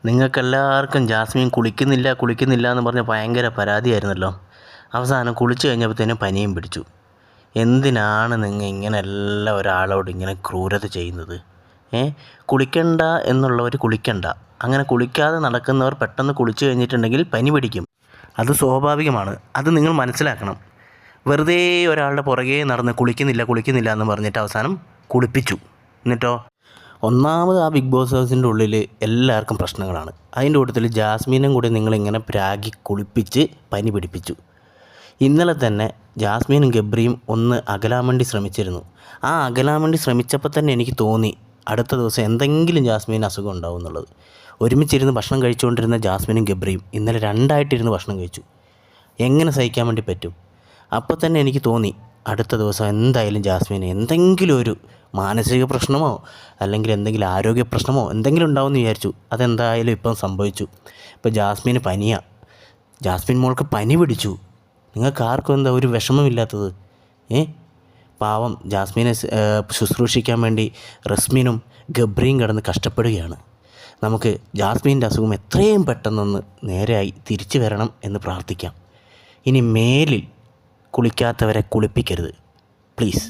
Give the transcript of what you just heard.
നിങ്ങൾക്കെല്ലാവർക്കും ജാസ്മിൻ കുളിക്കുന്നില്ല കുളിക്കുന്നില്ല എന്ന് പറഞ്ഞ് ഭയങ്കര പരാതിയായിരുന്നല്ലോ. അവസാനം കുളിച്ച് കഴിഞ്ഞപ്പോഴത്തേനും പനിയും പിടിച്ചു. എന്തിനാണ് നിങ്ങൾ ഇങ്ങനെയെല്ലാം ഒരാളോട് ഇങ്ങനെ ക്രൂരത ചെയ്യുന്നത്? കുളിക്കണ്ട എന്നുള്ളവർ കുളിക്കണ്ട. അങ്ങനെ കുളിക്കാതെ നടക്കുന്നവർ പെട്ടെന്ന് കുളിച്ച് കഴിഞ്ഞിട്ടുണ്ടെങ്കിൽ പനി പിടിക്കും. അത് സ്വാഭാവികമാണ്. അത് നിങ്ങൾ മനസ്സിലാക്കണം. വെറുതെ ഒരാളുടെ പുറകെ നടന്ന് കുളിക്കുന്നില്ല കുളിക്കുന്നില്ല എന്ന് പറഞ്ഞിട്ട് അവസാനം കുളിപ്പിച്ചു. എന്നിട്ടോ ഒന്നാമത് ആ ബിഗ് ബോസ് ഹൗസിൻ്റെ ഉള്ളിൽ എല്ലാവർക്കും പ്രശ്നങ്ങളാണ്. അതിൻ്റെ കൂട്ടത്തിൽ ജാസ്മിനും കൂടി നിങ്ങളിങ്ങനെ പ്രാഗി കുളിപ്പിച്ച് പനി പിടിപ്പിച്ചു. ഇന്നലെ തന്നെ ജാസ്മിനും ഗബ്രിയും ഒന്ന് അകലാൻ വേണ്ടി ശ്രമിച്ചിരുന്നു. ആ അകലാൻ വേണ്ടി ശ്രമിച്ചപ്പോൾ തന്നെ എനിക്ക് തോന്നി അടുത്ത ദിവസം എന്തെങ്കിലും ജാസ്മിന് അസുഖം ഉണ്ടാവും എന്നുള്ളത്. ഒരുമിച്ചിരുന്ന് ഭക്ഷണം കഴിച്ചുകൊണ്ടിരുന്ന ജാസ്മിനും ഗബ്രിയും ഇന്നലെ രണ്ടായിട്ടിരുന്ന് ഭക്ഷണം കഴിച്ചു. എങ്ങനെ സഹിക്കാൻ വേണ്ടി പറ്റും? അപ്പോൾ തന്നെ എനിക്ക് തോന്നി അടുത്ത ദിവസം എന്തായാലും ജാസ്മിന് എന്തെങ്കിലും ഒരു മാനസിക പ്രശ്നമോ അല്ലെങ്കിൽ എന്തെങ്കിലും ആരോഗ്യ പ്രശ്നമോ എന്തെങ്കിലും ഉണ്ടാവുമെന്ന് വിചാരിച്ചു. അതെന്തായാലും ഇപ്പം സംഭവിച്ചു. ഇപ്പോൾ ജാസ്മിന് പനിയാണ്. ജാസ്മിൻ മോൾക്ക് പനി പിടിച്ചു. നിങ്ങൾക്ക് ആർക്കും എന്താ ഒരു വിഷമമില്ലാത്തത്? പാവം ജാസ്മിനെ ശുശ്രൂഷിക്കാൻ വേണ്ടി റസ്മിനും ഗബ്രിയും കിടന്ന് കഷ്ടപ്പെടുകയാണ്. നമുക്ക് ജാസ്മിൻ്റെ അസുഖം എത്രയും പെട്ടെന്നൊന്ന് നേരെയായി തിരിച്ചു വരണം എന്ന് പ്രാർത്ഥിക്കാം. ഇനി മേലിൽ കുളിക്കാത്തവരെ കുളിപ്പിക്കരുത്, പ്ലീസ്.